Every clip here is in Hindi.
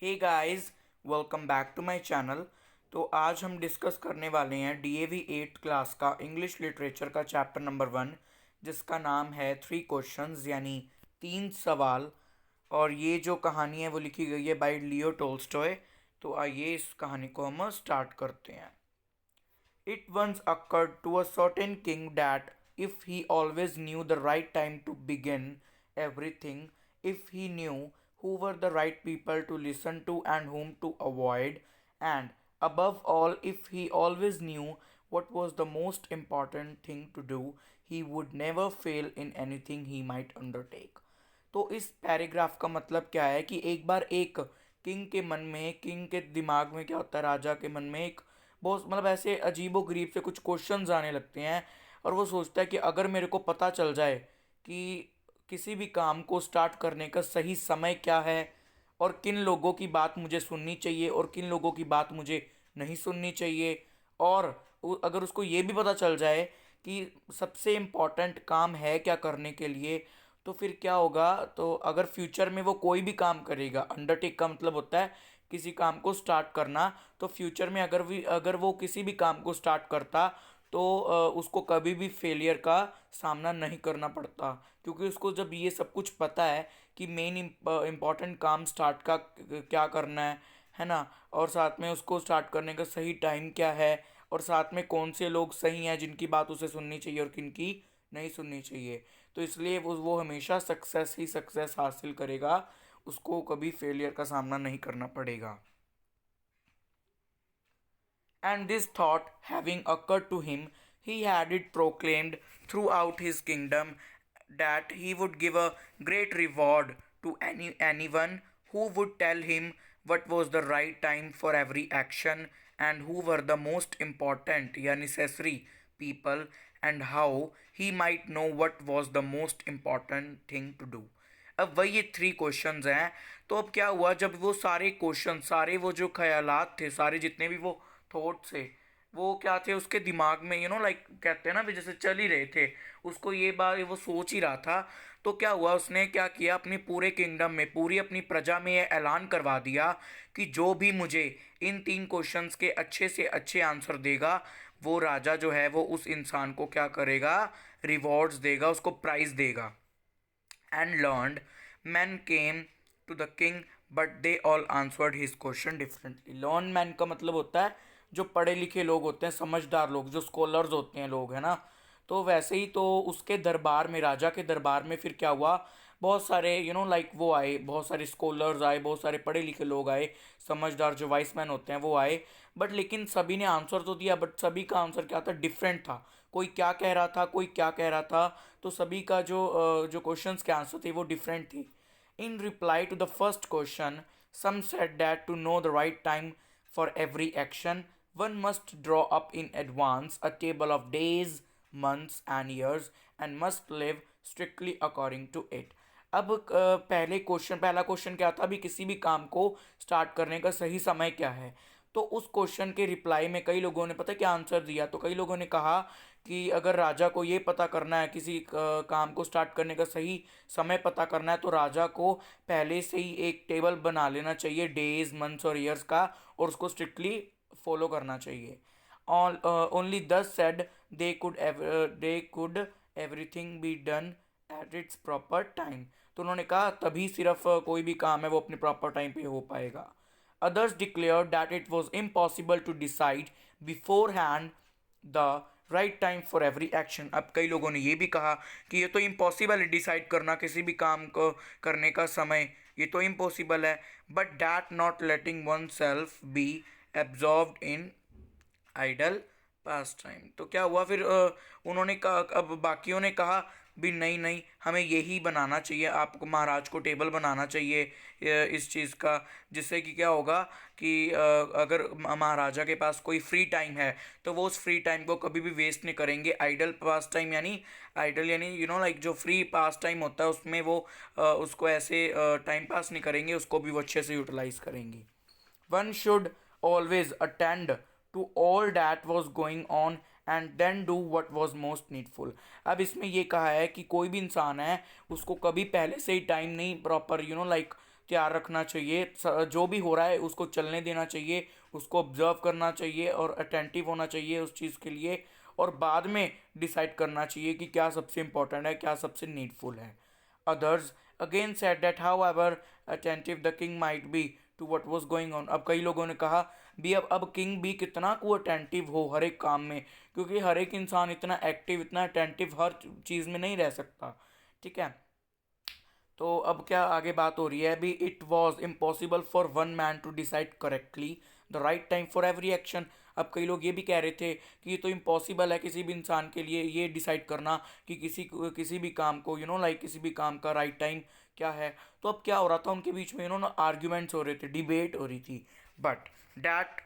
Hey guys, welcome back to my channel. तो आज हम डिस्कस करने वाले हैं डीएवी 8 क्लास का इंग्लिश लिटरेचर का चैप्टर नंबर 1, जिसका नाम है 3 क्वेश्चंस यानी 3 सवाल। और ये जो कहानी है वो लिखी गई है बाय लियो टोल्स्टॉय। तो आइए इस कहानी को हम स्टार्ट करते हैं। It once occurred to a certain king that if he always knew the right time to begin everything, if he knew who were the right people to listen to and whom to avoid, and above all, if he always knew what was the most important thing to do, he would never fail in anything he might undertake. तो इस पैराग्राफ का मतलब क्या है कि एक बार एक किंग के मन में, किंग के दिमाग में क्या होता है, राजा के मन में एक बहुत मतलब ऐसे अजीबो गरीब से कुछ क्वेश्चंस आने लगते हैं। और वो सोचता है कि अगर मेरे को पता चल जाए कि किसी भी काम को स्टार्ट करने का सही समय क्या है और किन लोगों की बात मुझे सुननी चाहिए और किन लोगों की बात मुझे नहीं सुननी चाहिए, और अगर उसको ये भी पता चल जाए कि सबसे इम्पोर्टेंट काम है क्या करने के लिए, तो फिर क्या होगा। तो अगर फ्यूचर में वो कोई भी काम करेगा, अंडरटेक का मतलब होता है किसी काम को स्टार्ट करना, तो फ्यूचर में अगर वो किसी भी काम को स्टार्ट करता तो उसको कभी भी फेलियर का सामना नहीं करना पड़ता, क्योंकि उसको जब ये सब कुछ पता है कि मेन इम्पॉर्टेंट काम स्टार्ट का क्या करना है ना, और साथ में उसको स्टार्ट करने का सही टाइम क्या है, और साथ में कौन से लोग सही हैं जिनकी बात उसे सुननी चाहिए और किन की नहीं सुननी चाहिए। तो इसलिए वो हमेशा सक्सेस ही सक्सेस हासिल करेगा, उसको कभी फेलियर का सामना नहीं करना पड़ेगा। And this thought having occurred to him, he had it proclaimed throughout his kingdom that he would give a great reward to anyone who would tell him what was the right time for every action and who were the most important या necessary people, and how he might know what was the most important thing to do. अब वही ये 3 क्वेश्चंस हैं। तो अब क्या हुआ, जब वो सारे क्वेश्चन, सारे वो जो ख्यालात थे, सारे जितने भी वो थॉट थे, वो क्या थे उसके दिमाग में, लाइक कहते हैं ना भी, जैसे चल ही रहे थे, उसको ये बात वो सोच ही रहा था। तो क्या हुआ, उसने क्या किया, अपनी पूरे किंगडम में, पूरी अपनी प्रजा में ये ऐलान करवा दिया कि जो भी मुझे इन 3 क्वेश्चंस के अच्छे से अच्छे आंसर देगा, वो राजा जो है वो उस इंसान को क्या करेगा, रिवॉर्ड्स देगा, उसको प्राइज देगा। And learned men came to the king, but they all answered his question differently. learned men का मतलब होता है जो पढ़े लिखे लोग होते हैं, समझदार लोग, जो स्कॉलर्स होते हैं लोग, है ना। तो वैसे ही तो उसके दरबार में, राजा के दरबार में फिर क्या हुआ, बहुत सारे लाइक वो आए, बहुत सारे स्कॉलर्स आए, बहुत सारे पढ़े लिखे लोग आए, समझदार जो वाइस मैन होते हैं वो आए। बट लेकिन सभी ने आंसर तो दिया, बट सभी का आंसर क्या था, डिफरेंट था। कोई क्या कह रहा था, कोई क्या कह रहा था। तो सभी का जो क्वेश्चंस के आंसर थे वो डिफरेंट थे। In reply to the first question, some said that to know the right time for every action one must draw up in advance a table of days, months and years and must live strictly according to it. अब पहला क्वेश्चन क्या था, अभी किसी भी काम को स्टार्ट करने का सही समय क्या है। तो उस क्वेश्चन के रिप्लाई में कई लोगों ने पता क्या आंसर दिया। तो कई लोगों ने कहा कि अगर राजा को ये पता करना है, किसी काम को स्टार्ट करने का सही समय पता करना है, तो राजा को पहले से ही एक टेबल बना लेना चाहिए, डेज, मंथ्स और ईयर्स का, और उसको स्ट्रिक्टली फॉलो करना चाहिए। ओनली दस said they could everything be done at its proper time. तो उन्होंने कहा तभी सिर्फ कोई भी काम है वो अपने प्रॉपर टाइम पे हो पाएगा। Others declared that it was impossible to decide beforehand the right time for every action. अब कई लोगों ने ये भी कहा कि ये तो इम्पॉसिबल है डिसाइड करना किसी भी काम को करने का समय, ये तो इम्पॉसिबल है। But that not letting oneself be absorbed in idle pastime. तो क्या हुआ फिर, उन्होंने कहा, अब बाकियों ने कहा भी नहीं नहीं, हमें यही बनाना चाहिए, आपको महाराज को टेबल बनाना चाहिए इस चीज़ का, जिससे कि क्या होगा कि अगर महाराजा के पास कोई फ्री टाइम है तो वो उस फ्री टाइम को कभी भी वेस्ट नहीं करेंगे। आइडल पास टाइम यानी, आइडल यानी लाइक जो फ्री पास टाइम होता है उसमें वो उसको ऐसे टाइम पास नहीं करेंगे, उसको भी वो अच्छे से यूटिलाइज करेंगे। One should always attend to all that was going on and then do what was most needful. अब इसमें ये कहा है कि कोई भी इंसान है उसको कभी पहले से ही टाइम नहीं प्रॉपर लाइक तैयार रखना चाहिए, जो भी हो रहा है उसको चलने देना चाहिए, उसको ऑब्जर्व करना चाहिए और अटेंटिव होना चाहिए उस चीज़ के लिए, और बाद में डिसाइड करना चाहिए कि क्या सबसे इम्पोर्टेंट है, क्या सबसे नीडफुल है. Others again said that however attentive the king might be to what was going on. अब कई लोगों ने कहा भी अब किंग भी कितना को अटेंटिव हो हर एक काम में, क्योंकि हर एक इंसान इतना एक्टिव इतना अटेंटिव हर चीज़ में नहीं रह सकता. ठीक है. तो अब क्या आगे बात हो रही है अभी. It was impossible for one man to decide correctly the right time for every action. अब कई लोग ये भी कह रहे थे कि ये तो इम्पॉसिबल है किसी भी इंसान के लिए ये डिसाइड करना कि किसी भी काम को लाइक किसी भी काम का राइट टाइम क्या है. तो अब क्या हो रहा था उनके बीच में आर्ग्यूमेंट्स हो रहे थे, डिबेट हो रही थी. But that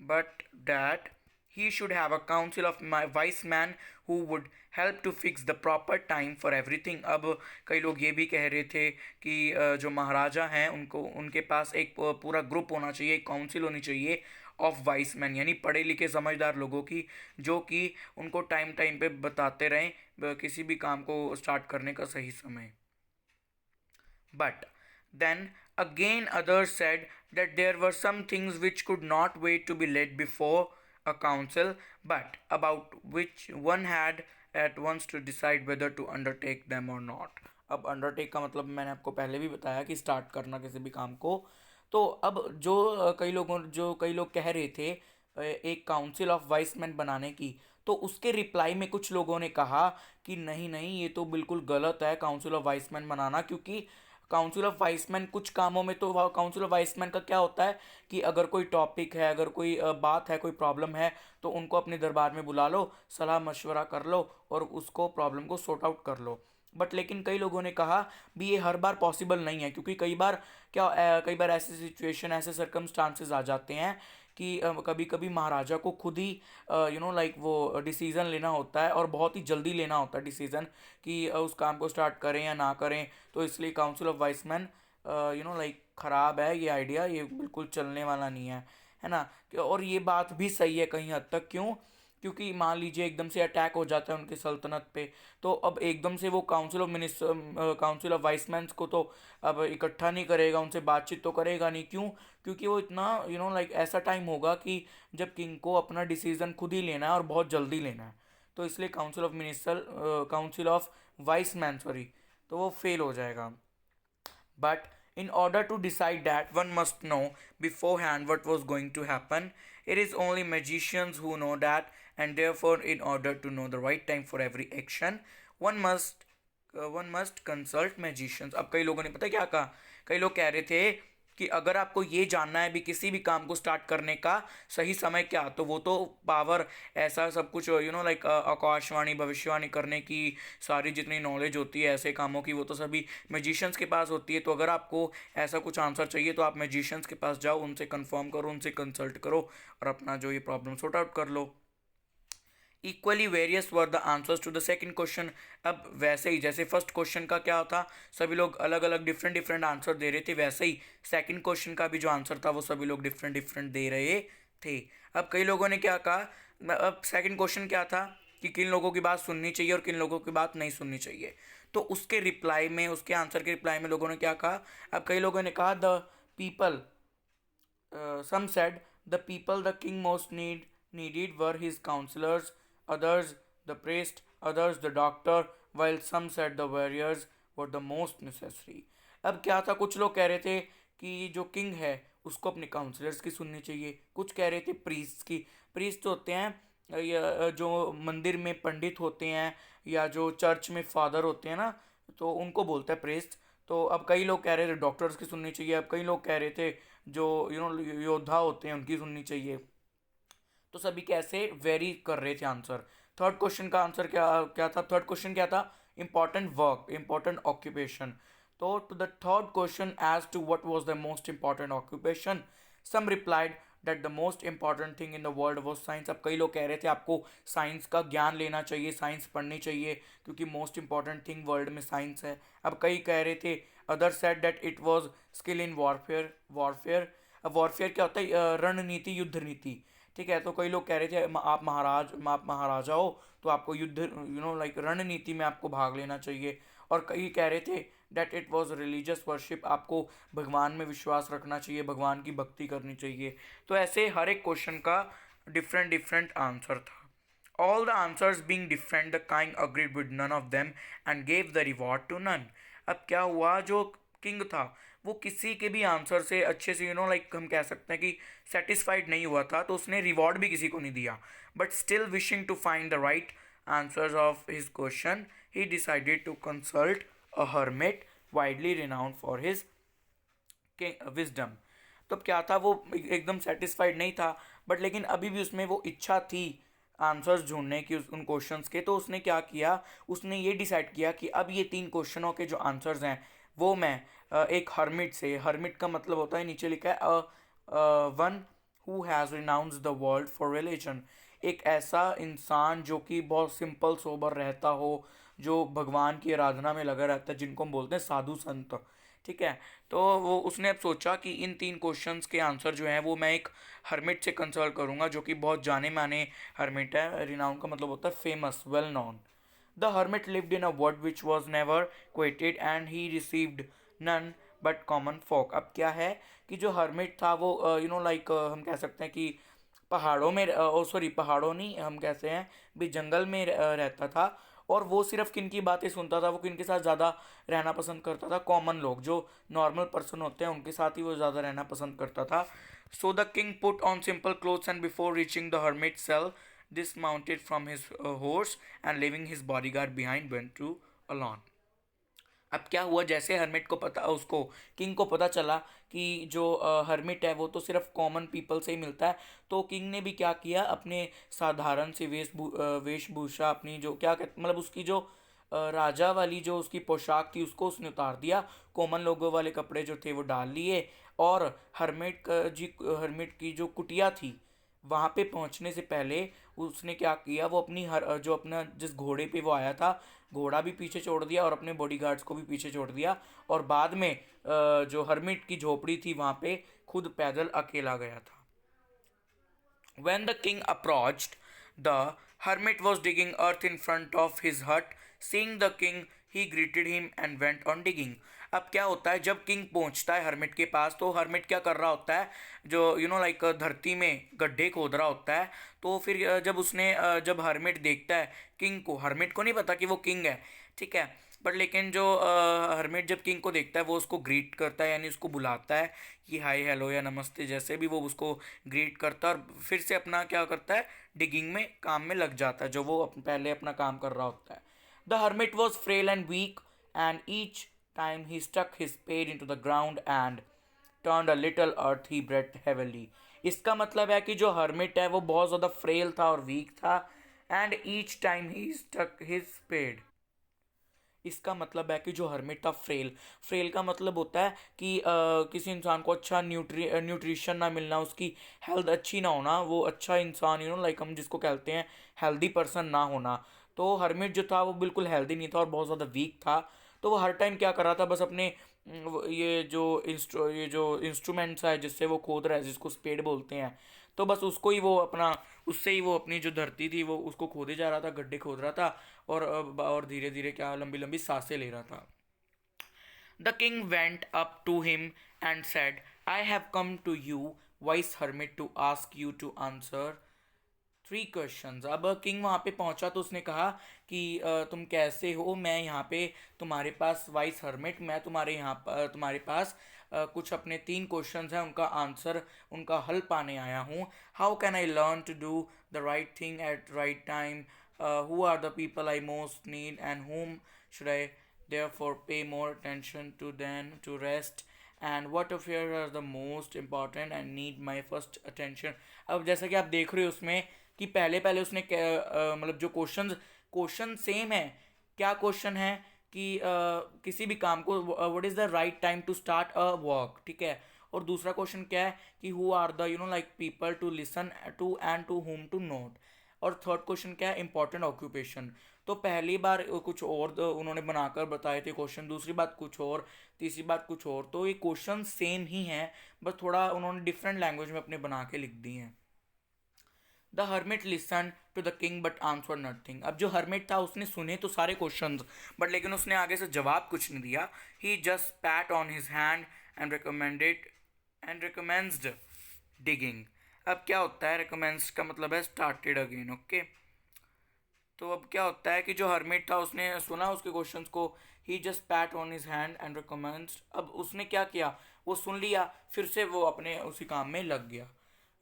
but that he should have a council of wise men who would help to fix the proper time for everything. अब कई लोग ये भी कह रहे थे कि जो महाराजा हैं उनको उनके पास एक पूरा ग्रुप होना चाहिए, एक काउंसिल होनी चाहिए ऑफ वाइस मैन, यानी पढ़े लिखे समझदार लोगों की, जो कि उनको टाइम टाइम पे बताते रहें किसी भी काम को स्टार्ट करने का सही समय. But then again, others said that there were some things which could not wait to be laid before a council, but about which one had at once to decide whether to undertake them or not. अब अंडरटेक का मतलब मैंने आपको पहले भी बताया कि स्टार्ट करना किसी भी काम को. तो अब जो कई लोग कह रहे थे एक काउंसिल ऑफ वाइस मैन बनाने की, तो उसके रिप्लाई में कुछ लोगों ने कहा कि नहीं नहीं ये तो बिल्कुल गलत है काउंसिल ऑफ वाइस मैन बनाना, क्योंकि काउंसिल ऑफ वाइसमैन कुछ कामों में तो काउंसिल ऑफ वाइसमैन का क्या होता है कि अगर कोई टॉपिक है, अगर कोई बात है, कोई प्रॉब्लम है, तो उनको अपने दरबार में बुला लो, सलाह मशवरा कर लो और उसको प्रॉब्लम को सॉर्ट आउट कर लो. बट लेकिन कई लोगों ने कहा भी ये हर बार पॉसिबल नहीं है, क्योंकि कई बार ऐसी सिचुएशन ऐसे सर्कमस्टांसेस आ जाते हैं कि कभी कभी महाराजा को खुद ही लाइक वो डिसीज़न लेना होता है और बहुत ही जल्दी लेना होता है डिसीज़न कि उस काम को स्टार्ट करें या ना करें. तो इसलिए काउंसिल ऑफ वाइसमैन लाइक ख़राब है ये आइडिया, ये बिल्कुल चलने वाला नहीं है ना. और ये बात भी सही है कहीं हद तक. क्यों? क्योंकि मान लीजिए एकदम से अटैक हो जाता है उनकी सल्तनत पे, तो अब एकदम से वो काउंसिल ऑफ वाइसमैन्स को तो अब इकट्ठा नहीं करेगा, उनसे बातचीत तो करेगा नहीं. क्यों? क्योंकि वो इतना लाइक ऐसा टाइम होगा कि जब किंग को अपना डिसीजन खुद ही लेना है और बहुत जल्दी लेना है. तो इसलिए काउंसिल ऑफ वाइसमैन सॉरी, तो वो फेल हो जाएगा. But in order to decide that, one must know beforehand what was going to happen. It is only magicians who know that, and therefore, in order to know the right time for every action, one must consult magicians. अब कई लोगों ने पता क्या कहा, कई लोग कह रहे थे कि अगर आपको ये जानना है भी किसी भी काम को स्टार्ट करने का सही समय क्या, तो वो तो पावर ऐसा सब कुछ लाइक आकाशवाणी भविष्यवाणी करने की सारी जितनी नॉलेज होती है ऐसे कामों की, वो तो सभी मैजिशियंस के पास होती है. तो अगर आपको ऐसा कुछ आंसर चाहिए तो आप मैजिशियंस के पास जाओ, उनसे कंफर्म करो, उनसे कंसल्ट करो और अपना जो ये प्रॉब्लम सॉर्ट आउट कर लो. Equally various were the answers to the second question. अब वैसे ही जैसे फर्स्ट क्वेश्चन का क्या था, सभी लोग अलग अलग डिफरेंट डिफरेंट आंसर दे रहे थे, वैसे ही सेकंड क्वेश्चन का भी जो आंसर था वो सभी लोग डिफरेंट डिफरेंट दे रहे थे. अब कई लोगों ने क्या कहा, अब सेकंड क्वेश्चन क्या था कि किन लोगों की बात सुननी चाहिए और किन लोगों की बात नहीं सुननी चाहिए. तो उसके आंसर के रिप्लाई में लोगों ने क्या कहा. अब कई लोगों ने कहा the people some said the people the king most needed were his counselors, others the priest, others the doctor, while some said the warriors were the most necessary. अब क्या था, कुछ लोग कह रहे थे कि जो किंग है उसको अपने काउंसलर्स की सुननी चाहिए, कुछ कह रहे थे प्रीस्ट की. प्रीस्ट होते हैं या जो मंदिर में पंडित होते हैं या जो चर्च में फादर होते हैं ना, तो उनको बोलते हैं प्रीस्ट. तो अब कई लोग कह रहे थे डॉक्टर्स की सुननी चाहिए, अब कई लोग कह रहे थे जो योद्धा होते हैं उनकी सुननी चाहिए. तो सभी कैसे वेरी कर रहे थे आंसर. थर्ड क्वेश्चन का आंसर क्या क्या था, थर्ड क्वेश्चन क्या था, इंपॉर्टेंट वर्क, इंपॉर्टेंट ऑक्यूपेशन. तो to the third question as to what was the most important occupation, some replied that the most important thing in the world was science. अब कई लोग कह रहे थे आपको साइंस का ज्ञान लेना चाहिए, साइंस पढ़नी चाहिए, क्योंकि मोस्ट इंपॉर्टेंट थिंग वर्ल्ड में साइंस है. अब कई कह रहे थे other said that it was skill in warfare. अब वॉरफेयर क्या होता है, रणनीति, युद्ध नीति. ठीक है. तो कई लोग कह रहे थे आप महाराजा हो तो आपको युद्ध लाइक रणनीति में आपको भाग लेना चाहिए. और कई कह रहे थे that it was religious worship, आपको भगवान में विश्वास रखना चाहिए, भगवान की भक्ति करनी चाहिए। तो ऐसे हर एक क्वेश्चन का डिफरेंट डिफरेंट आंसर था। All the answers being different, the king agreed with none of them and gave the reward to none. अब क्या हुआ, जो किंग था वो किसी के भी आंसर से अच्छे से लाइक हम कह सकते हैं कि सेटिस्फाइड नहीं हुआ था, तो उसने रिवॉर्ड भी किसी को नहीं दिया। But still wishing to find the right answers of his question, he decided to consult a hermit widely renowned for his wisdom. तो क्या था, वो एकदम सेटिस्फाइड नहीं था, बट लेकिन अभी भी उसमें वो इच्छा थी आंसर्स ढूंढने की उन क्वेश्चंस के। तो उसने क्या किया, उसने ये डिसाइड किया कि अब ये 3 क्वेश्चनों के जो आंसर्स हैं वो मैं एक हर्मिट से, हर्मिट का मतलब होता है, नीचे लिखा है one who has renounce the world for religion, एक ऐसा इंसान जो कि बहुत सिंपल सोबर रहता हो, जो भगवान की आराधना में लगा रहता है, जिनको हम बोलते हैं साधु संत। ठीक है, तो वो उसने अब सोचा कि इन 3 क्वेश्चंस के आंसर जो हैं वो मैं एक हर्मिट से कंसल्ट करूंगा, जो कि बहुत जाने माने हर्मिट है। रिनाउन का मतलब होता है famous, well known. The hermit lived in a world which was never quitted and he received none but common folk. अब क्या है कि जो हर्मिट था वो लाइक हम कह सकते हैं कि पहाड़ों में, सॉरी पहाड़ों नहीं, हम कैसे हैं भी जंगल में रहता था। और वो सिर्फ किन की बातें सुनता था, वो किन के साथ ज़्यादा रहना पसंद करता था, कॉमन लोग जो नॉर्मल पर्सन होते हैं उनके साथ ही वो ज़्यादा रहना पसंद करता था। So the king put on simple clothes and before reaching the hermit cell dismounted from his horse and leaving his bodyguard behind went to a lawn. अब क्या हुआ, जैसे हर्मिट को पता, उसको किंग को पता चला कि जो हर्मिट है वो तो सिर्फ कॉमन पीपल से ही मिलता है, तो किंग ने भी क्या किया, अपने साधारण सी वेशभूषा अपनी जो क्या मतलब उसकी जो राजा वाली जो उसकी पोशाक थी उसको उसने उतार दिया, कॉमन लोगों वाले कपड़े जो थे वो डाल लिए, और हर्मिट की जो कुटिया थी वहाँ पे पहुँचने से पहले उसने क्या किया, वो अपनी जो अपना जिस घोड़े पे वो आया था घोड़ा भी पीछे छोड़ दिया और अपने बॉडीगार्ड्स को भी पीछे छोड़ दिया, और बाद में जो हर्मिट की झोपड़ी थी वहाँ पे खुद पैदल अकेला गया था। When the king approached, the hermit was digging earth in front of his hut. Seeing the king, he greeted him and went on digging. अब क्या होता है, जब किंग पहुंचता है हर्मिट के पास, तो हर्मिट क्या कर रहा होता है, जो लाइक धरती में गड्ढे खोद रहा होता है। तो फिर जब हर्मिट देखता है किंग को, हर्मिट को नहीं पता कि वो किंग है, ठीक है, बट लेकिन जो हर्मिट जब किंग को देखता है वो उसको ग्रीट करता है, यानी उसको बुलाता है कि हाय हेलो या नमस्ते, जैसे भी वो उसको ग्रीट करता है, और फिर से अपना क्या करता है, डिगिंग में काम में लग जाता है, जो वो पहले अपना काम कर रहा होता है। The hermit was frail and weak and each time he stuck his spade into the ground and turn a little earth he breath heavily. इसका मतलब है कि जो हर्मिट है वो बहुत ज़्यादा फ्रेल था और वीक था, and each time he stuck his spade, इसका मतलब है कि जो हर्मिट था फ्रेल, फ्रेल का मतलब होता है कि किसी इंसान को अच्छा न्यूट्रिशन ना मिलना, उसकी हेल्थ अच्छी ना होना, वो अच्छा इंसान लाइक हम जिसको कहते हैं हेल्दी पर्सन ना होना। तो हर्मिट जो था वो बिल्कुल हेल्दी नहीं था और बहुत ज़्यादा वीक था। तो वो हर टाइम क्या कर रहा था, बस अपने ये जो इंस्ट्रूमेंट्स है जिससे वो खोद रहा है, जिसको स्पेड बोलते हैं, तो बस उसको ही वो अपना, उससे ही वो अपनी जो धरती थी वो उसको खोदे जा रहा था, गड्ढे खोद रहा था, और धीरे धीरे क्या लंबी लंबी सांसें ले रहा था। The king went up to him and said, I have come to you wise hermit to ask you to answer 3 questions. अब किंग वहाँ पे पहुँचा तो उसने कहा कि तुम कैसे हो, मैं यहाँ पे तुम्हारे पास वाइस हर्मिट, मैं तुम्हारे पास कुछ अपने 3 क्वेश्चंस हैं, उनका आंसर, उनका हल पाने आया हूँ। How can I learn to do the right thing at right time, who are the people I most need and whom should I therefore pay more attention to than to rest, and what affairs are the most important and need my first attention। अब जैसा कि आप देख रहे हो उसमें कि पहले पहले उसने मतलब जो क्वेश्चन सेम है। क्या क्वेश्चन है कि किसी भी काम को what is the right time to start a work, ठीक है, और दूसरा क्वेश्चन क्या है कि who are the like people to listen to and to whom to note, और थर्ड क्वेश्चन क्या है, इंपॉर्टेंट ऑक्यूपेशन। तो पहली बार कुछ और उन्होंने बनाकर बताए थे क्वेश्चन, दूसरी बात कुछ और, तीसरी बात कुछ और, तो ये क्वेश्चन सेम ही हैं, बस थोड़ा उन्होंने डिफरेंट लैंग्वेज में अपने बना के लिख दिए हैं। The hermit listen to the king but answer nothing. अब जो हर्मिट था उसने सुने तो सारे क्वेश्चंस, बट लेकिन उसने आगे से जवाब कुछ नहीं दिया। He just pat on his hand and recommenced digging. अब क्या होता है, रिकमेंस का मतलब है स्टार्टेड अगेन। ओके, तो अब क्या होता है कि जो हर्मिट था उसने सुना उसके क्वेश्चंस को, he just pat on his hand and recommenced. अब उसने क्या किया, वो सुन लिया, फिर से वो अपने उसी काम में लग गया।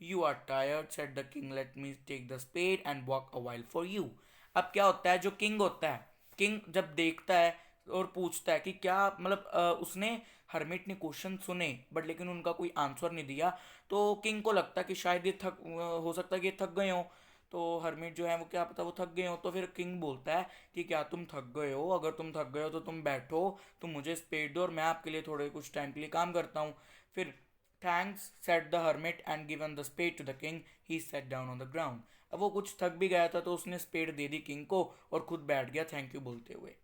You are tired said the king, let me take the spade and walk a while for you. अब क्या होता है, जो किंग होता है, किंग जब देखता है और पूछता है कि क्या मतलब उसने हर्मिट ने क्वेश्चन सुने बट लेकिन उनका कोई आंसर नहीं दिया, तो किंग को लगता है कि शायद ये थक हो सकता है कि ये थक गए हो। तो हर्मिट जो है वो क्या पता वो थक गए हो, तो फिर किंग बोलता है कि क्या तुम थक गए हो, अगर तुम थक गए हो तो तुम बैठो, तुम मुझे स्पेड दो और मैं आपके लिए थोड़े कुछ टाइम के लिए काम करता हूँ। फिर thanks said the hermit and given the spade to the king, he sat down on the ground. अब वो कुछ थक भी गया था तो उसने स्पेड दे दी किंग को और खुद बैठ गया थैंक यू बोलते हुए।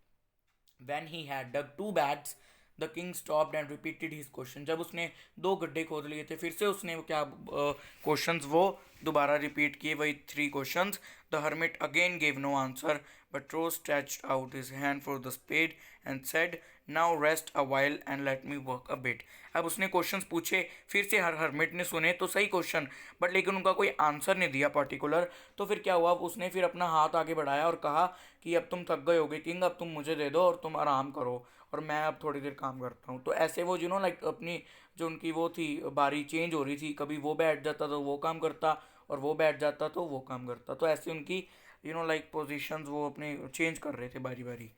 When he had dug two bags, the king stopped and repeated his question. जब उसने दो गड्ढे खोद लिए थे फिर से उसने क्या क्वेश्चंस वो दोबारा रिपीट किए, वही three questions. The hermit again gave no answer but Rose stretched out his hand for the spade and said, now rest a while and let me work a bit. अब उसने क्वेश्चंस पूछे, फिर से हर हर्मिट ने सुने तो सही क्वेश्चन, बट लेकिन उनका कोई आंसर नहीं दिया पर्टिकुलर। तो फिर क्या हुआ, उसने फिर अपना हाथ आगे बढ़ाया और कहा कि अब तुम थक गए होगे किंग, अब तुम मुझे दे दो और तुम आराम करो और मैं अब थोड़ी देर काम करता हूँ। तो ऐसे वो लाइक अपनी जो उनकी वो थी बारी चेंज हो रही थी, कभी वो बैठ जाता तो वो काम करता और वो बैठ जाता तो वो काम करता, तो ऐसे उनकी लाइक पोजिशंस वो अपने चेंज कर रहे थे बारी बारी।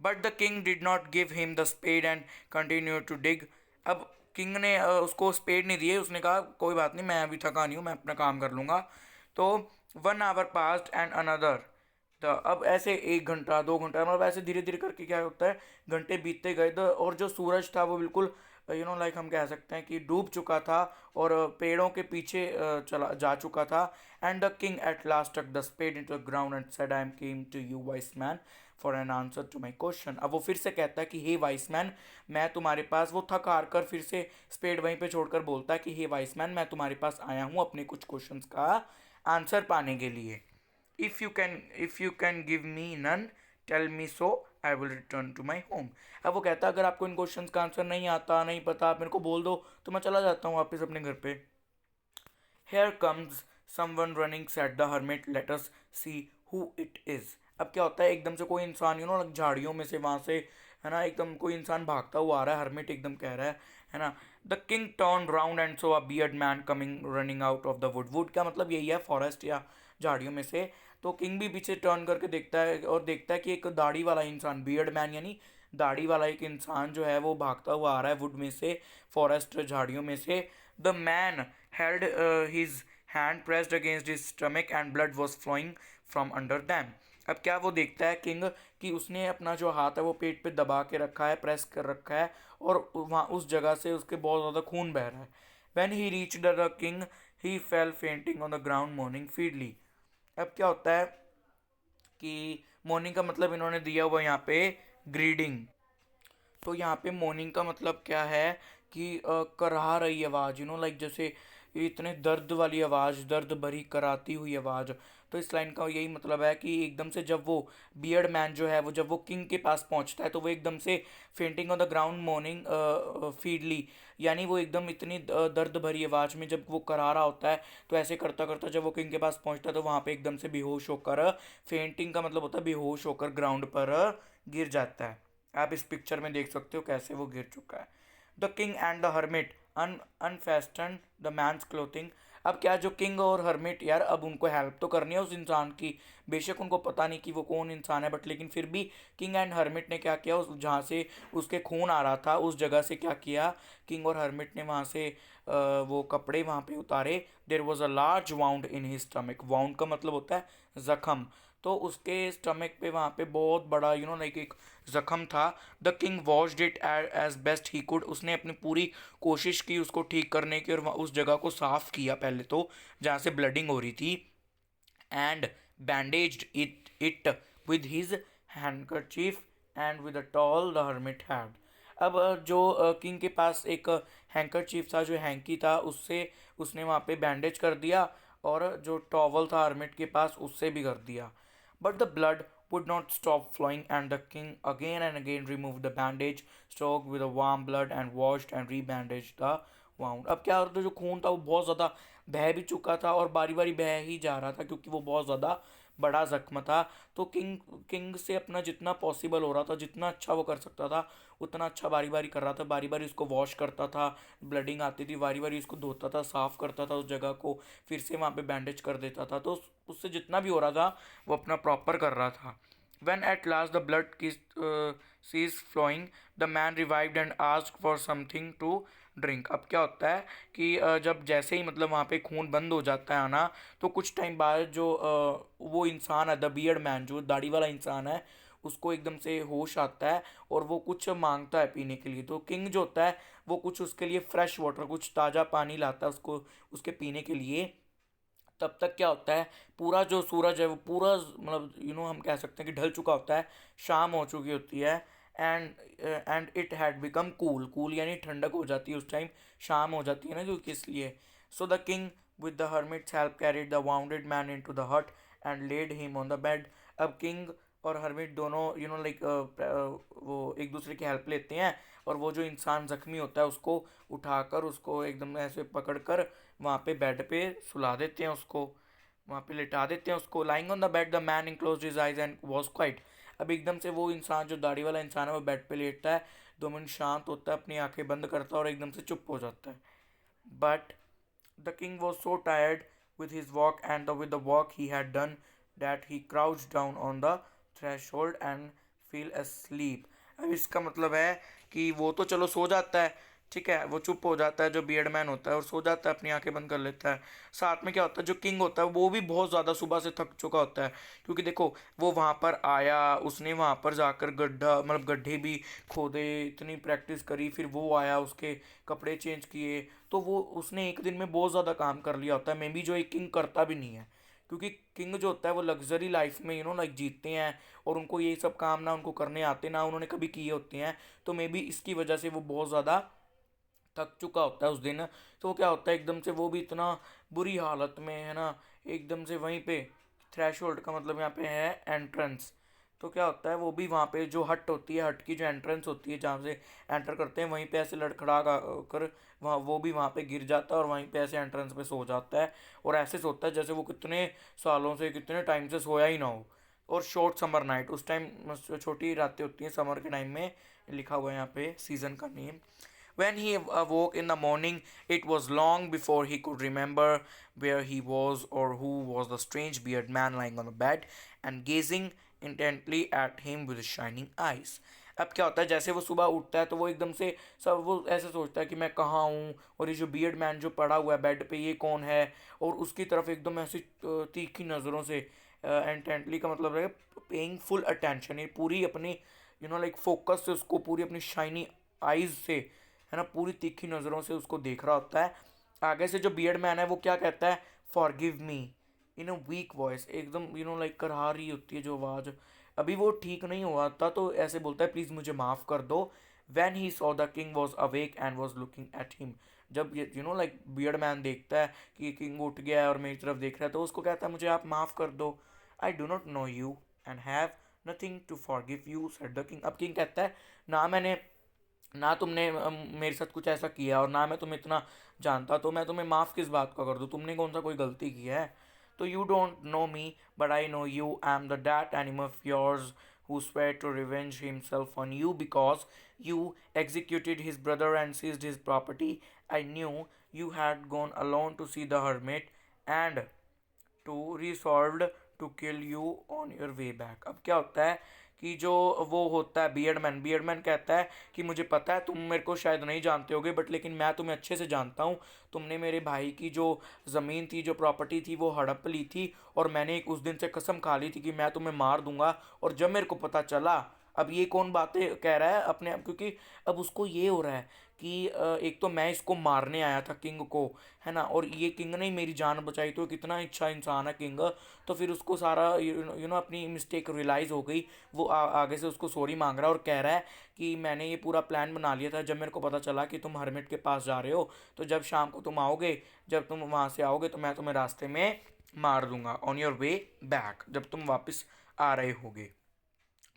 But the king did not give him the spade and continue to dig. अब किंग ने उसको स्पेड नहीं दिए, उसने कहा कोई बात नहीं, मैं अभी थका नहीं हूँ, मैं अपना काम कर लूँगा। तो 1 hour passed and another the, अब ऐसे 1 घंटा 2 घंटा मतलब ऐसे धीरे धीरे करके क्या होता है, घंटे बीतते गए। और जो सूरज था वो बिल्कुल लाइक हम कह सकते हैं कि डूब चुका था और पेड़ों के पीछे चला जा चुका था। And the king at last stuck the spade into the ground and said, I am came to you wise man for an answer to my question. अब वो फिर से कहता है कि हे वाइस मैन, मैं तुम्हारे पास, वो थक हार कर फिर से स्पेड वहीं पे छोड़कर बोलता है कि हे वाइस मैन, मैं तुम्हारे पास आया हूँ अपने कुछ क्वेश्चंस का आंसर पाने के लिए। If you can give me none tell me so I will return to my home. अब वो कहता है अगर आपको इन क्वेश्चन का आंसर नहीं आता नहीं पता आप मेरे को बोल दो तो मैं चला जाता हूँ वापस अपने घर पे। Here comes someone running, said the hermit. Let us see who it is. अब क्या होता है, एकदम से कोई इंसान झाड़ियों में से वहां से, है ना, एकदम कोई इंसान भागता हुआ आ रहा है। हर्मिट एकदम कह रहा है ना। The king turn round and so a beard man coming running out of the wood. Would का मतलब यही है फॉरेस्ट या झाड़ियों में से। तो किंग भी पीछे टर्न करके देखता है और देखता है कि एक दाढ़ी वाला इंसान, बियर्ड मैन यानी दाढ़ी वाला एक इंसान जो है वो भागता हुआ आ रहा है वुड में से, फॉरेस्ट झाड़ियों में से। The man held his hand pressed against his stomach and blood was flowing from under them. अब क्या वो देखता है किंग कि उसने अपना जो हाथ है वो पेट पे दबा के रखा है, प्रेस कर रखा है और वहाँ उस जगह से उसके बहुत ज़्यादा खून बह रहा है। When he reached the king, he fell fainting on the ground mourning feebly. अब क्या होता है कि मोर्निंग का मतलब इन्होंने दिया हुआ यहाँ पे ग्रीडिंग। तो यहाँ पे मॉर्निंग का मतलब क्या है कि कराह रही आवाज़, लाइक जैसे इतने दर्द वाली आवाज़, दर्द भरी कराती हुई आवाज़। तो इस लाइन का यही मतलब है कि एकदम से जब वो बियर्ड मैन जो है वो जब वो किंग के पास पहुंचता है तो वो एकदम से fainting on the ground morning Feedly, यानी वो एकदम इतनी दर्द भरी आवाज़ में जब वो करा रहा होता है तो ऐसे करता करता जब वो किंग के पास पहुंचता है तो वहाँ पे एकदम से बेहोश होकर, फेंटिंग का मतलब होता है बेहोश होकर ग्राउंड पर गिर जाता है। आप इस पिक्चर में देख सकते हो कैसे वो गिर चुका है। The king and the hermit unfastened the man's clothing. अब क्या जो किंग और हर्मिट यार अब उनको हेल्प तो करनी है उस इंसान की, बेशक उनको पता नहीं कि वो कौन इंसान है बट लेकिन फिर भी किंग एंड हर्मिट ने क्या किया, उस जहाँ से उसके खून आ रहा था उस जगह से क्या किया, किंग और हर्मिट ने वहाँ से वो कपड़े वहाँ पे उतारे। There was a large wound in his stomach. Wound का मतलब होता है जख्म। तो उसके स्टमक पे वहाँ पे बहुत बड़ा लाइक एक जख्म था। The king washed it as best he could. उसने अपनी पूरी कोशिश की उसको ठीक करने की और उस जगह को साफ किया पहले तो जहाँ से ब्लडिंग हो रही थी। And bandaged it with his handkerchief and with a towel the hermit had. अब जो किंग के पास एक हैंकरचीफ था, जो हैंकी था, उससे उसने वहाँ पे बैंडेज कर दिया और जो टॉवल था हर्मिट के पास उससे भी कर दिया। But the blood would not stop flowing, and the king again and again removed the bandage, stroked with the warm blood, and washed and rebandaged the wound। अब क्या होता, जो खून था वो बहुत ज़्यादा बह भी चुका था और बारी बारी बह ही जा रहा था क्योंकि वो बहुत ज़्यादा बड़ा जख्म था। तो किंग किंग से अपना जितना पॉसिबल हो रहा था, जितना अच्छा वो कर सकता था उतना अच्छा बारी बारी कर रहा था। बारी बारी उसको वॉश करता था, ब्लडिंग आती थी, बारी बारी उसको धोता था, साफ करता था उस जगह को, फिर से वहाँ पे बैंडेज कर देता था। तो उससे जितना भी हो रहा था वो अपना प्रॉपर कर रहा था। When at last the blood ceased flowing, the man revived and asked for something to drink. अब क्या होता है कि जब जैसे ही मतलब वहाँ पे खून बंद हो जाता है आना, तो कुछ टाइम बाद जो वो इंसान है, द बियर्ड मैन, जो दाढ़ी वाला इंसान है, उसको एकदम से होश आता है और वो कुछ मांगता है पीने के लिए। तो किंग जो होता है वो कुछ उसके लिए फ्रेश वाटर, कुछ ताज़ा पानी लाता है उसको, उसके पीने के लिए। तब तक क्या होता है, पूरा जो सूरज है वो पूरा मतलब हम कह सकते हैं कि ढल चुका होता है, शाम हो चुकी होती है। And it had become cool, cool यानी ठंडक हो जाती है उस टाइम, शाम हो जाती है ना, क्योंकि इसलिए। So the king with the hermit's help carried the wounded man into the hut and laid him on the bed. अब किंग और हर्मिट दोनों लाइक वो एक दूसरे की हेल्प लेते हैं, और वो जो इंसान जख्मी होता है उसको उठाकर, उसको एकदम ऐसे पकड़कर वहाँ पे बेड पे सुला देते हैं, उसको वहाँ पे लिटा देते हैं उसको। Lying on the bed the man enclosed his eyes and was quite. अब एकदम से वो इंसान, जो दाढ़ी वाला इंसान है, वो बेड पे लेटता है, 2 मिनट शांत होता है, अपनी आंखें बंद करता है और एकदम से चुप हो जाता है। But the king was so tired with his walk and with the work he had done that he crouched down on the threshold and fell asleep। अब इसका मतलब है कि वो तो चलो सो जाता है, ठीक है, वो चुप हो जाता है जो बियर्ड मैन होता है, और सो जाता है, अपनी आंखें बंद कर लेता है। साथ में क्या होता है, जो किंग होता है वो भी बहुत ज़्यादा सुबह से थक चुका होता है, क्योंकि देखो वो वहाँ पर आया, उसने वहाँ पर जाकर गड्ढा मतलब गड्ढे भी खोदे, इतनी प्रैक्टिस करी, फिर वो आया, उसके कपड़े चेंज किए, तो वो उसने एक दिन में बहुत ज़्यादा काम कर लिया होता है, मे बी जो एक किंग करता भी नहीं है। क्योंकि किंग जो होता है वो लग्जरी लाइफ में लाइक जीते हैं, और उनको ये सब काम ना उनको करने आते, ना उन्होंने कभी किए होते हैं। तो मे बी इसकी वजह से वो बहुत ज़्यादा थक चुका होता है उस दिन। तो वो क्या होता है, एकदम से वो भी इतना बुरी हालत में है ना, एकदम से वहीं पे थ्रेशोल्ड का मतलब यहाँ पे है एंट्रेंस। तो क्या होता है, वो भी वहाँ पे जो हट होती है, हट की जो एंट्रेंस होती है जहाँ से एंटर करते हैं, वहीं पे ऐसे लड़खड़ा कर वहाँ वो भी वहाँ पे गिर जाता है और वहीं पे ऐसे एंट्रेंस पे सो जाता है। और ऐसे सोता है जैसे वो कितने सालों से, कितने टाइम से सोया ही ना हो। और शॉर्ट समर नाइट, उस टाइम छोटी रातें होती हैं समर के टाइम में, लिखा हुआ है यहाँ पे सीज़न का name. When he awoke in the morning, it was long before he could remember where he was or who was the strange bearded man lying on the bed and gazing intently at him with shining eyes। अब क्या होता है, जैसे वो सुबह उठता है तो वो एकदम से सब वो ऐसे सोचता है कि मैं कहाँ हूँ, और ये जो बियर्ड मैन जो पड़ा हुआ है बेड पे ये कौन है, और उसकी तरफ एकदम ऐसी तीखी नज़रों से, इंटेंटली का मतलब है पेइंग फुल अटेंशन, ये पूरी अपनी लाइक फोकस से उसको, पूरी अपनी शाइनी आइज से, है ना, पूरी तीखी नज़रों से उसको देख रहा होता है। आगे से जो बियर्ड मैन है वो क्या कहता है, forgive me, in a week voice, एकदम लाइक करहा रही होती है जो आवाज़, अभी वो ठीक नहीं हुआ था, तो ऐसे बोलता है प्लीज़ मुझे माफ़ कर दो। When he saw the king was awake and was looking at him. जब ये लाइक बियर्ड मैन देखता है कि किंग उठ गया है और मेरी तरफ देख रहा है, तो उसको कहता है मुझे आप माफ़ कर दो। I do not know you and have nothing to forgive you, said the king. अब किंग कहता है ना मैंने, ना तुमने मेरे साथ कुछ ऐसा किया, और ना मैं तुम्हें इतना जानता, तो मैं तुम्हें माफ़ किस बात का कर दूँ, तुमने कौन सा कोई गलती की है। तो you don't know me but I know you, I am the that animal of yours who swore to revenge himself on you because you executed his brother and seized his property. I knew you had gone alone to see the hermit and to resolved to kill you on your way back. अब क्या होता है कि जो वो होता है बियर्डमैन, बियर्डमैन कहता है कि मुझे पता है तुम मेरे को शायद नहीं जानते होगे, बट लेकिन मैं तुम्हें अच्छे से जानता हूँ। तुमने मेरे भाई की जो ज़मीन थी, जो प्रॉपर्टी थी, वो हड़प ली थी, और मैंने एक उस दिन से कसम खा ली थी कि मैं तुम्हें मार दूंगा। और जब मेरे को पता चला, अब ये कौन बातें कह रहा है अपने आप, क्योंकि अब उसको ये हो रहा है कि एक तो मैं इसको मारने आया था किंग को, है ना, और ये किंग ने ही मेरी जान बचाई, तो कितना अच्छा इंसान है किंग। तो फिर उसको सारा यू नो अपनी मिस्टेक रियलाइज़ हो गई। वो आगे से उसको सॉरी मांग रहा है और कह रहा है कि मैंने ये पूरा प्लान बना लिया था, जब मेरे को पता चला कि तुम हर्मिट के पास जा रहे हो, तो जब शाम को तुम आओगे, जब तुम वहाँ से आओगे तो मैं तुम्हें रास्ते में मार दूंगा ऑन योर वे बैक, जब तुम वापस आ रहे होगे।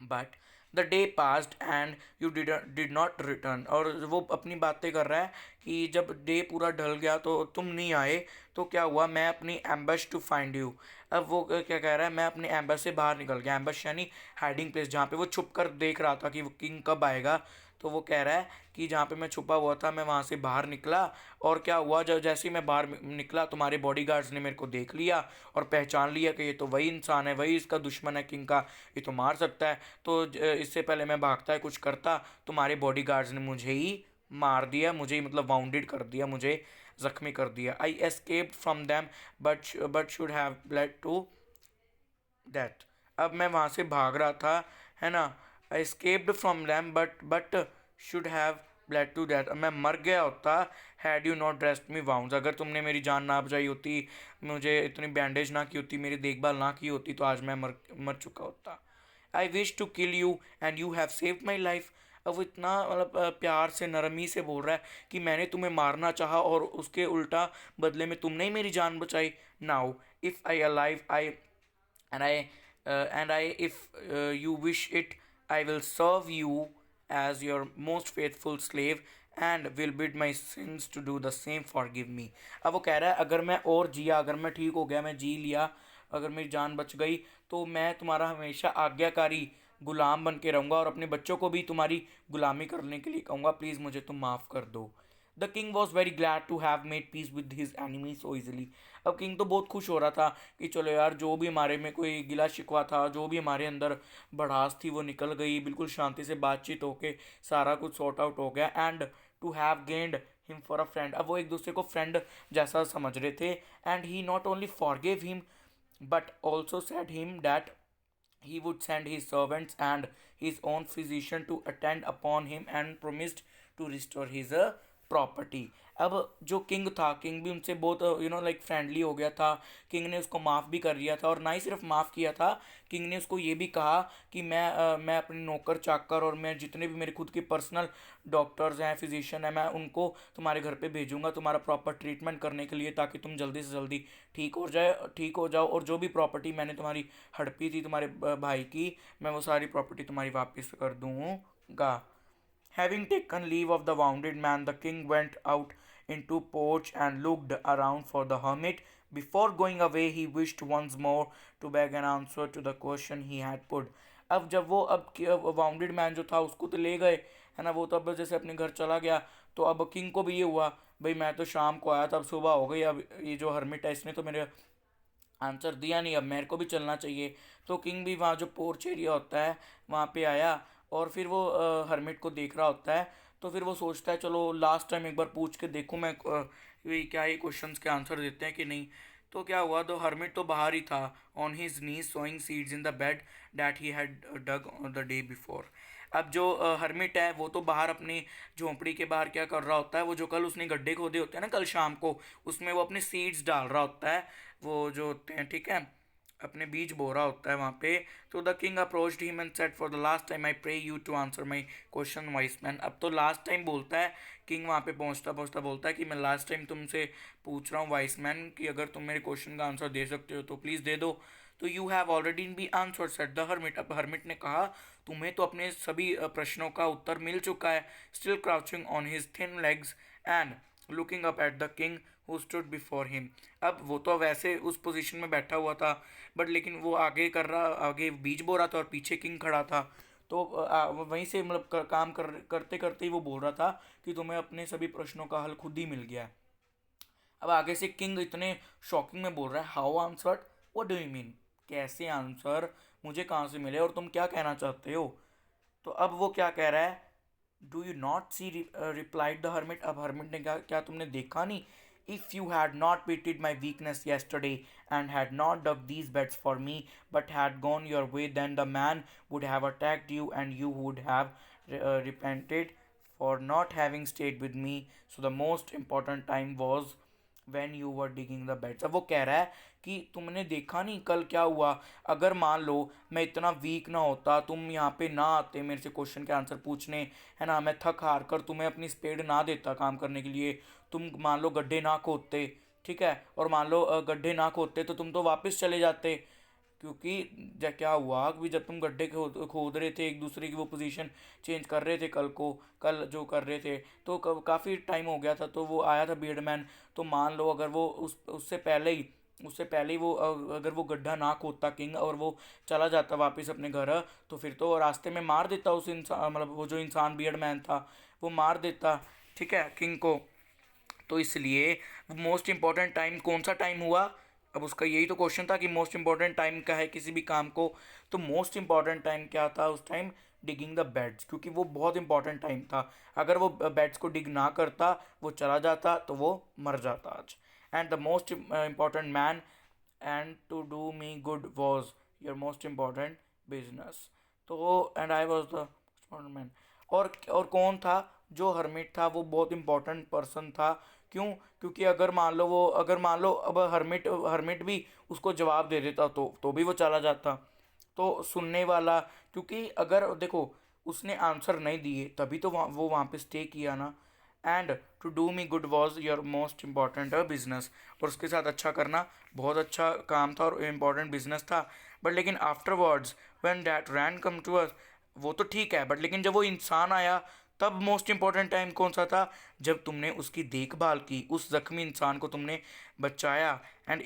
But the day passed and you did not return. और वो अपनी बातें कर रहा है कि जब डे पूरा ढल गया तो तुम नहीं आए, तो क्या हुआ, मैं अपनी एम्बस टू फाइंड यू। अब वो क्या कह रहा है, मैं अपनी एम्बस से बाहर निकल गया। एम्बस यानी हाइडिंग प्लेस, जहाँ पे वो छुप कर देख रहा था कि वो किंग कब आएगा। तो वो कह रहा है कि जहाँ पे मैं छुपा हुआ था मैं वहाँ से बाहर निकला, और क्या हुआ, जब जैसे ही मैं बाहर निकला तुम्हारे बॉडीगार्ड्स ने मेरे को देख लिया और पहचान लिया कि ये तो वही इंसान है, वही इसका दुश्मन है किंग का, ये तो मार सकता है। तो इससे पहले मैं भागता है कुछ करता, तुम्हारे बॉडीगार्ड्स ने मुझे ही मार दिया, मुझे ही मतलब वाउंडेड कर दिया, मुझे जख्मी कर दिया। I escaped from them but should have bled to death. अब मैं वहाँ से भाग रहा था, है ना, I escaped from them but should have bled to death. मैं मर गया होता, had you not dressed me wounds, अगर तुमने मेरी जान ना बचाई होती, मुझे इतनी बैंडेज ना की होती, मेरी देखभाल ना की होती, तो आज मैं मर मर चुका होता। I wish to kill you and you have saved my life. अब वो इतना मतलब प्यार से नरमी से बोल रहा है कि मैंने तुम्हें मारना चाहा और उसके उल्टा बदले में तुमने ही मेरी जान बचाई। Now if I alive I and I and I if you wish it, I will serve you as your most faithful slave and will bid my sins to do the same, forgive me। अब वो कह रहा है अगर मैं और जिया, अगर मैं ठीक हो गया, मैं जी लिया, अगर मेरी जान बच गई, तो मैं तुम्हारा हमेशा आज्ञाकारी गुलाम बन के रहूँगा और अपने बच्चों को भी तुम्हारी गुलामी करने के लिए कहूँगा, प्लीज़ मुझे तुम माफ़ कर दो। The king was very glad to have made peace with his enemy so easily. अब किंग तो बहुत खुश हो रहा था कि चलो यार, जो भी हमारे में कोई गिला शिकवा था, जो भी हमारे अंदर भड़ास थी, वो निकल गई, बिल्कुल शांति से बातचीत होके सारा कुछ सॉर्ट आउट हो गया। And to have gained him for a friend, अब वो एक दूसरे को फ्रेंड जैसा समझ रहे थे। And he not only forgave him but also said him that he would send his servants and his own physician to attend upon him and promised to restore his property. अब जो किंग था, किंग भी उनसे बहुत लाइक फ्रेंडली हो गया था। किंग ने उसको माफ़ भी कर दिया था, और ना ही सिर्फ माफ़ किया था, किंग ने उसको ये भी कहा कि मैं अपने नौकर चाकर और मैं जितने भी मेरे खुद के पर्सनल डॉक्टर्स हैं, फिजिशियन हैं, मैं उनको तुम्हारे घर पे भेजूंगा तुम्हारा प्रॉपर ट्रीटमेंट करने के लिए, ताकि तुम जल्दी से जल्दी ठीक हो जाओ, और जो भी प्रॉपर्टी मैंने तुम्हारी हड़पी थी तुम्हारे भाई की, मैं वो सारी प्रॉपर्टी तुम्हारी वापस कर दूंगा। Having taken leave of the wounded man, the king went out into porch and looked around for the hermit. Before going away, he wished once more to beg an answer to the question he had put. अब जब वो अब वाउंडेड मैन जो था उसको तो ले गए, है ना, वो तो अब जैसे अपने घर चला गया, तो अब किंग को भी ये हुआ, भाई मैं तो शाम को आया था, अब सुबह हो गई, अब ये जो हर्मिट है इसने तो मेरे आंसर दिया नहीं, अब मेरे को भी चलना चाहिए। तो किंग भी वहाँ जो पोर्च एरिया होता है वहाँ पे आया, और फिर वो हर्मिट को देख रहा होता है। तो फिर वो सोचता है चलो लास्ट टाइम एक बार पूछ के देखूँ मैं, क्या ये क्वेश्चंस के आंसर देते हैं कि नहीं। तो क्या हुआ, तो हर्मिट तो बाहर ही था, on his knees sowing seeds in the bed that he had dug on the day before. अब जो हर्मिट है वो तो बाहर अपनी झोंपड़ी के बाहर क्या कर रहा होता है, वो जो कल उसने गड्ढे खोदे होते हैं ना कल शाम को, उसमें वो अपने सीड्स डाल रहा होता है, वो जो होते हैं, ठीक है, अपने बीज बो रहा होता है वहाँ पे। तो the king approached him and said for the last time I pray you to answer my question wise man. अब तो लास्ट टाइम बोलता है किंग, वहाँ पे पहुँचता पहुँचता बोलता है कि मैं लास्ट टाइम तुमसे पूछ रहा हूँ वाइस मैन, कि अगर तुम मेरे क्वेश्चन का आंसर दे सकते हो तो प्लीज़ दे दो। तो you have already be answer said the hermit. अब हर्मिट ने कहा तुम्हें तो अपने सभी प्रश्नों का उत्तर मिल चुका है। Still crouching on his thin legs and looking up at the king who stood before him. अब वो तो वैसे उस पोजीशन में बैठा हुआ था, बट लेकिन वो आगे बीज बो रहा था और पीछे किंग खड़ा था। तो वहीं से मतलब करते करते ही वो बोल रहा था कि तुम्हें अपने सभी प्रश्नों का हल खुद ही मिल गया है। अब आगे से किंग इतने शॉकिंग में बोल रहा है, how answered, what do you mean, कैसे आंसर, मुझे कहाँ से मिले और तुम क्या कहना चाहते हो। तो अब वो क्या कह रहा है, do you not see, replied the hermit. अब हर्मिट ने कहा क्या तुमने देखा नहीं, if you had not pitied my weakness yesterday and had not dug these beds for me but had gone your way, then the man would have attacked you and you would have repented for not having stayed with me. So the most important time was when you were digging the beds. अब वो कह रहा है कि तुमने देखा नहीं कल क्या हुआ, अगर मान लो मैं इतना वीक ना होता, तुम यहाँ पे ना आते मेरे से क्वेश्चन के आंसर पूछने, है ना, मैं थक हार कर तुम्हें अपनी स्पेड ना देता काम करने के लिए, तुम मान लो गड्ढे ना खोदते, ठीक है, और मान लो गड्ढे ना खोदते तो तुम तो वापस चले जाते, क्योंकि क्या हुआ कि जब तुम गड्ढे खोद खोद रहे थे, एक दूसरे की वो पोजीशन चेंज कर रहे थे, कल जो कर रहे थे, तो काफ़ी टाइम हो गया था, तो वो आया था बियर्डमैन, तो मान लो अगर वो उससे पहले ही वो अगर वो गड्ढा ना खोदता किंग और वो चला जाता वापस अपने घर, तो फिर तो रास्ते में मार देता उस इंसान, मतलब वो जो इंसान बियर्डमैन था वो मार देता, ठीक है, किंग को। तो इसलिए मोस्ट इम्पॉर्टेंट टाइम कौन सा टाइम हुआ, अब उसका यही तो क्वेश्चन था कि मोस्ट इम्पॉर्टेंट टाइम क्या है किसी भी काम को, तो मोस्ट इम्पॉर्टेंट टाइम क्या था उस टाइम, डिगिंग द बेड्स, क्योंकि वो बहुत इंपॉर्टेंट टाइम था, अगर वो बेड्स को डिग ना करता, वो चला जाता तो वो मर जाता आज। And the most important man and to do me good was your most important business. तो and I was the man, और कौन था जो हर्मिट था, वो बहुत इंपॉर्टेंट पर्सन था, क्यों, क्योंकि अगर मान लो अब हर्मिट भी उसको जवाब दे देता तो भी वो चला जाता, तो सुनने वाला, क्योंकि अगर देखो उसने आंसर नहीं दिए तभी तो वो वहाँ पे स्टे किया ना। And to do me good was your most important business, और उसके साथ अच्छा करना बहुत अच्छा काम था और इम्पॉर्टेंट बिजनेस था, बट लेकिन afterwards when that ran come to us, वो तो ठीक है, बट लेकिन जब वो इंसान आया तब मोस्ट इम्पॉर्टेंट टाइम कौन सा था, जब तुमने उसकी देखभाल की, उस जख्मी इंसान को तुमने बचाया। And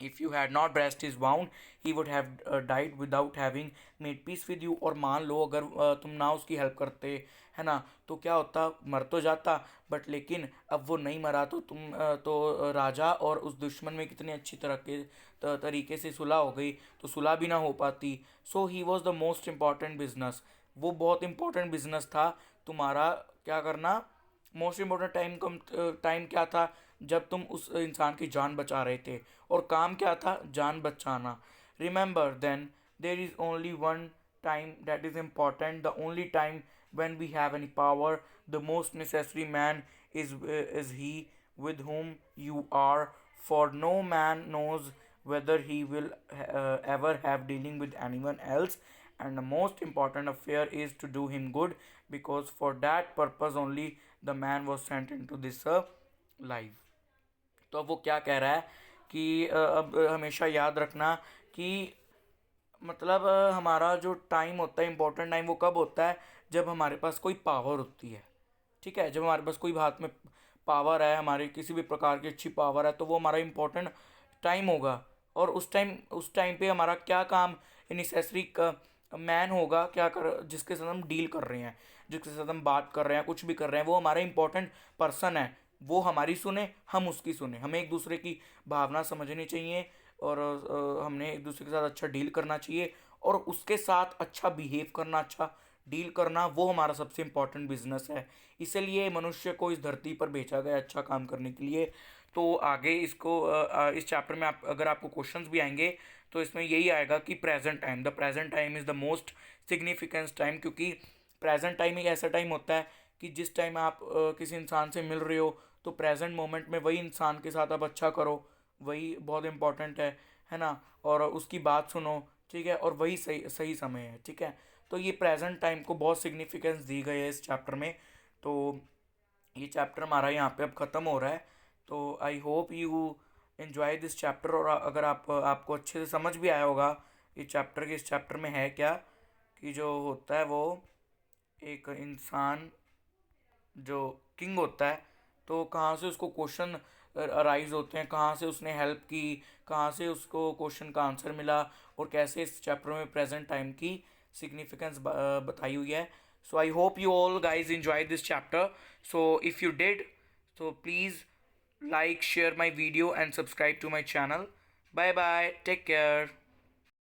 if you had not dressed his wound he would have died without having made peace with you। और मान लो अगर तुम ना उसकी हेल्प करते, है ना, तो क्या होता, मर तो जाता, बट लेकिन अब वो नहीं मरा तो राजा और उस दुश्मन में कितनी अच्छी तरीके से सुलह हो गई, तो सुलह भी ना हो पाती। So he was the most important business, वो बहुत इंपॉर्टेंट बिजनेस था तुम्हारा, क्या करना, मोस्ट इम्पोर्टेंट टाइम क्या था, जब तुम उस इंसान की जान बचा रहे थे, और काम क्या था, जान बचाना। Remember then there is only one time that is important, the only time when we have any power, the most necessary man is he with whom you are, for no man knows whether he will ever have dealing with anyone else, and the most important affair is to do him good, because for that purpose only the man was sent into this life। तो अब वो क्या कह रहा है कि अब हमेशा याद रखना कि मतलब हमारा जो टाइम होता है इम्पोर्टेंट टाइम, वो कब होता है, जब हमारे पास कोई पावर होती है, ठीक है, जब हमारे पास कोई हाथ में पावर है, हमारी किसी भी प्रकार की अच्छी पावर है, तो वो हमारा इम्पोर्टेंट टाइम होगा। और उस टाइम पे हमारा क्या काम, नेसेसरी मैन होगा, क्या कर जिसके साथ हम डील कर रहे हैं, जिसके साथ हम बात कर रहे हैं, कुछ भी कर रहे हैं, वो हमारा इंपॉर्टेंट पर्सन है, वो हमारी सुने, हम उसकी सुने, हमें एक दूसरे की भावना समझनी चाहिए, और हमने एक दूसरे के साथ अच्छा डील करना चाहिए, और उसके साथ अच्छा बिहेव करना, अच्छा डील करना, वो हमारा सबसे इम्पोर्टेंट बिजनेस है। इसलिए मनुष्य को इस धरती पर भेजा गया अच्छा काम करने के लिए। तो आगे इस चैप्टर में अगर आपको क्वेश्चंस भी आएंगे तो इसमें यही आएगा कि present time is the most significance time, क्योंकि प्रेजेंट टाइम एक ऐसा टाइम होता है कि जिस टाइम आप किसी इंसान से मिल रहे हो, तो प्रेजेंट मोमेंट में वही इंसान के साथ आप अच्छा करो, वही बहुत इंपॉर्टेंट है ना, और उसकी बात सुनो, ठीक है, और वही सही सही समय है, ठीक है। तो ये प्रेजेंट टाइम को बहुत सिग्निफिकेंस दी गई है इस चैप्टर में। तो ये चैप्टर हमारा यहाँ पे अब ख़त्म हो रहा है। तो आई hope you enjoy this chapter, और अगर आपको अच्छे से समझ भी आया होगा ये चैप्टर, इस चैप्टर में है क्या, कि जो होता है वो एक इंसान जो किंग होता है, तो कहाँ से उसको क्वेश्चन अराइज होते हैं, कहाँ से उसने हेल्प की, कहाँ से उसको क्वेश्चन का आंसर मिला, और कैसे इस चैप्टर में प्रेजेंट टाइम की सिग्निफिकेंस बताई हुई है। So I hope you all guys enjoy this chapter. So if you did, so please like, share my video and subscribe to my channel. Bye bye, take care.